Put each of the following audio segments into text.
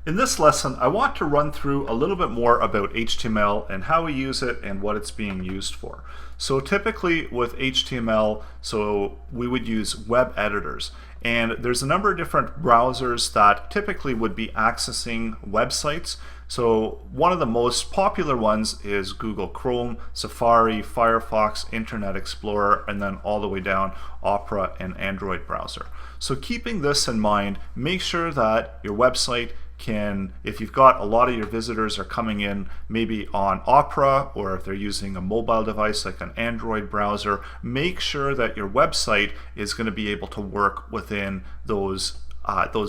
In this lesson, I want to run through a little bit more about HTML and how we use it and what it's being used for. So typically with HTML, we would use web editors. And there's a number of different browsers that typically would be accessing websites. So one of the most popular ones is Google Chrome, Safari, Firefox, Internet Explorer, and then all the way down Opera and Android browser. So keeping this in mind, make sure that your website can, if you've got a lot of your visitors are coming in maybe on Opera, or if they're using a mobile device like an Android browser, make sure that your website is going to be able to work within those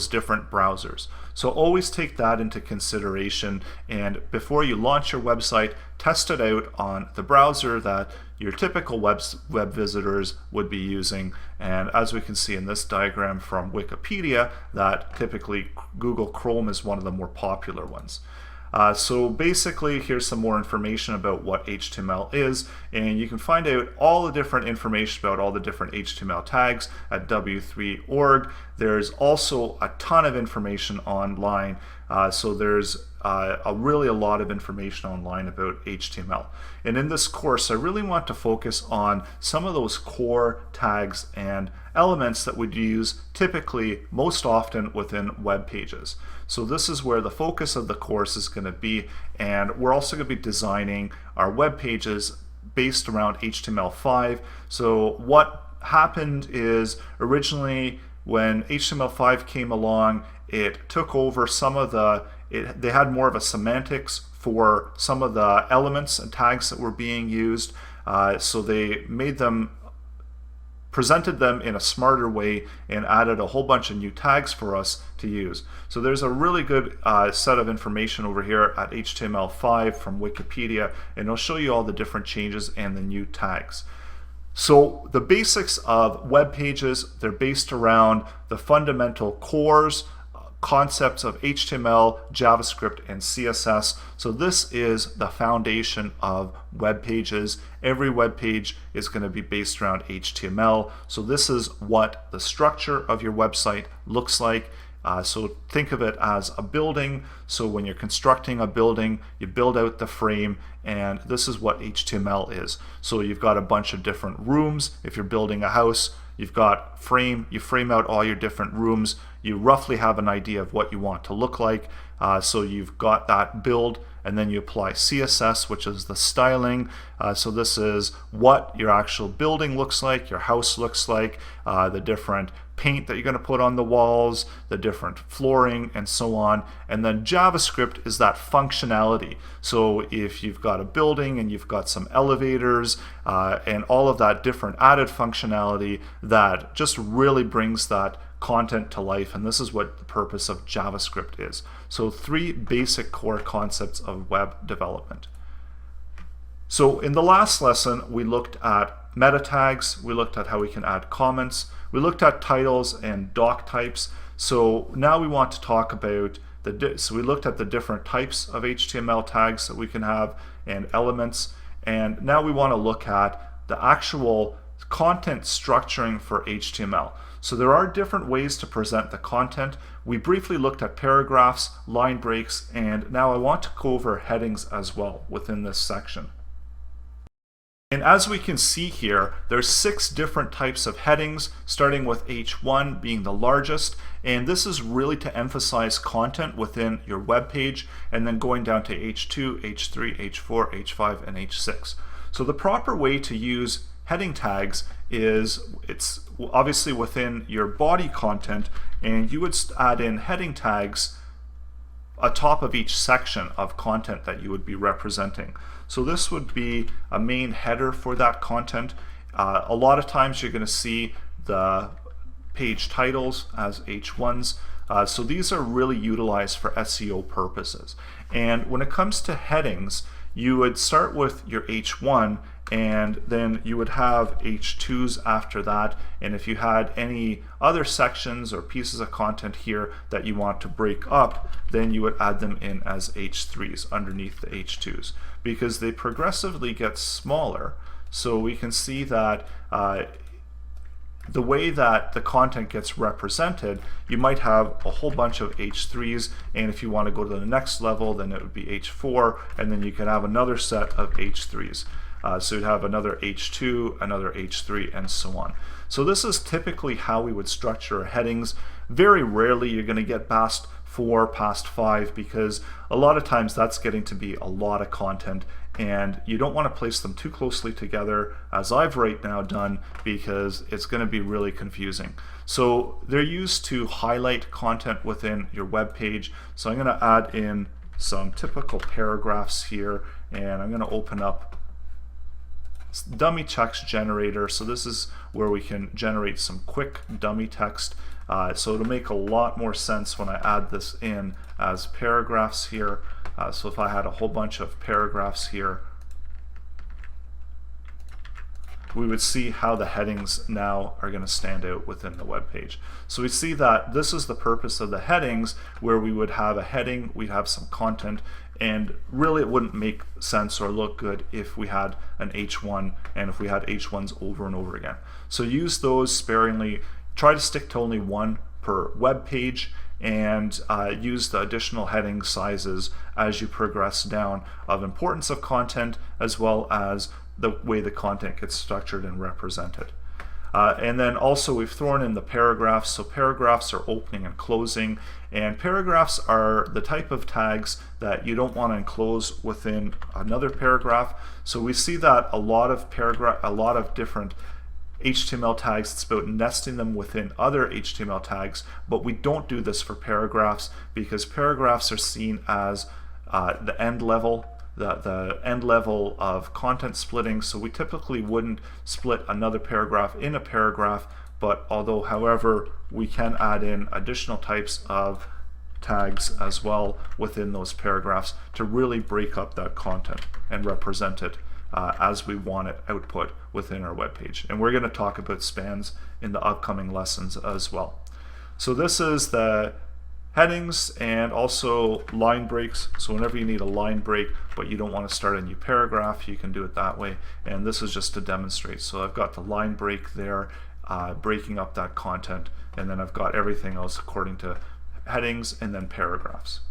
different browsers. So always take that into consideration, and before you launch your website, test it out on the browser that your typical web visitors would be using. And as we can see in this diagram from Wikipedia, that typically Google Chrome is one of the more popular ones. So basically, here's some more information about what HTML is, and you can find out all the different information about all the different HTML tags at w3.org. There's also a ton of information online, so there's really a lot of information online about HTML. And in this course, I really want to focus on some of those core tags and elements that we'd use typically most often within web pages. So this is where the focus of the course is going to be, and we're also going to be designing our web pages based around HTML5. So what happened is originally when HTML5 came along, it took over some of they had more of a semantics for some of the elements and tags that were being used. So they presented them in a smarter way and added a whole bunch of new tags for us to use. So there's a really good set of information over here at HTML5 from Wikipedia, and it'll show you all the different changes and the new tags. So the basics of web pages, they're based around the fundamental cores, concepts of HTML, JavaScript, and CSS. So this is the foundation of web pages. Every web page is going to be based around HTML. So this is what the structure of your website looks like. So think of it as a building. So when you're constructing a building, you build out the frame, and this is what HTML is. So you've got a bunch of different rooms. If you're building a house, you've got you frame out all your different rooms. You roughly have an idea of what you want to look like. So you've got that build, and then you apply CSS, which is the styling. So this is what your actual building looks like, your house looks like, the different paint that you're going to put on the walls, the different flooring, and so on. And then JavaScript is that functionality. So if you've got a building and you've got some elevators and all of that different added functionality, that just really brings that content to life, and this is what the purpose of JavaScript is. So three basic core concepts of web development. So in the last lesson, we looked at meta tags, we looked at how we can add comments, we looked at titles and doc types. So now we want to talk about so we looked at the different types of HTML tags that we can have and elements, and now we want to look at the actual content structuring for HTML. So there are different ways to present the content. We briefly looked at paragraphs, line breaks, and now I want to go over headings as well within this section. And as we can see here, there's 6 different types of headings, starting with H1 being the largest, and this is really to emphasize content within your web page, and then going down to H2, H3, H4, H5, and H6. So the proper way to use heading tags is it's obviously within your body content, and you would add in heading tags atop of each section of content that you would be representing. So this would be a main header for that content. A lot of times you're going to see the page titles as H1s. So these are really utilized for SEO purposes. And when it comes to headings, you would start with your H1, and then you would have H2s after that. And if you had any other sections or pieces of content here that you want to break up, then you would add them in as H3s underneath the H2s, because they progressively get smaller. So we can see that the way that the content gets represented, you might have a whole bunch of H3s, and if you want to go to the next level, then it would be H4, and then you can have another set of H3s. So you'd have another H2, another H3, and so on. So this is typically how we would structure headings. Very rarely you're going to get past 4, past 5, because a lot of times that's getting to be a lot of content, and you don't want to place them too closely together, as I've right now done, because it's going to be really confusing. So they're used to highlight content within your web page. So I'm going to add in some typical paragraphs here, and I'm going to open up dummy text generator. So this is where we can generate some quick dummy text. So it'll make a lot more sense when I add this in as paragraphs here. So if I had a whole bunch of paragraphs here, we would see how the headings now are going to stand out within the web page. So we see that this is the purpose of the headings, where we would have a heading, we'd have some content, and really it wouldn't make sense or look good if we had an H1 and if we had H1s over and over again. So use those sparingly. Try to stick to only one per web page, and use the additional heading sizes as you progress down of importance of content, as well as the way the content gets structured and represented. And then also we've thrown in the paragraphs. So paragraphs are opening and closing, and paragraphs are the type of tags that you don't want to enclose within another paragraph. So we see that a lot of different HTML tags, it's about nesting them within other HTML tags, but we don't do this for paragraphs, because paragraphs are seen as the end level, the end level of content splitting. So we typically wouldn't split another paragraph in a paragraph, but however, we can add in additional types of tags as well within those paragraphs to really break up that content and represent it as we want it output within our web page. And we're going to talk about spans in the upcoming lessons as well. So this is the headings and also line breaks. So whenever you need a line break but you don't want to start a new paragraph, you can do it that way. And this is just to demonstrate. So I've got the line break there, breaking up that content, and then I've got everything else according to headings and then paragraphs.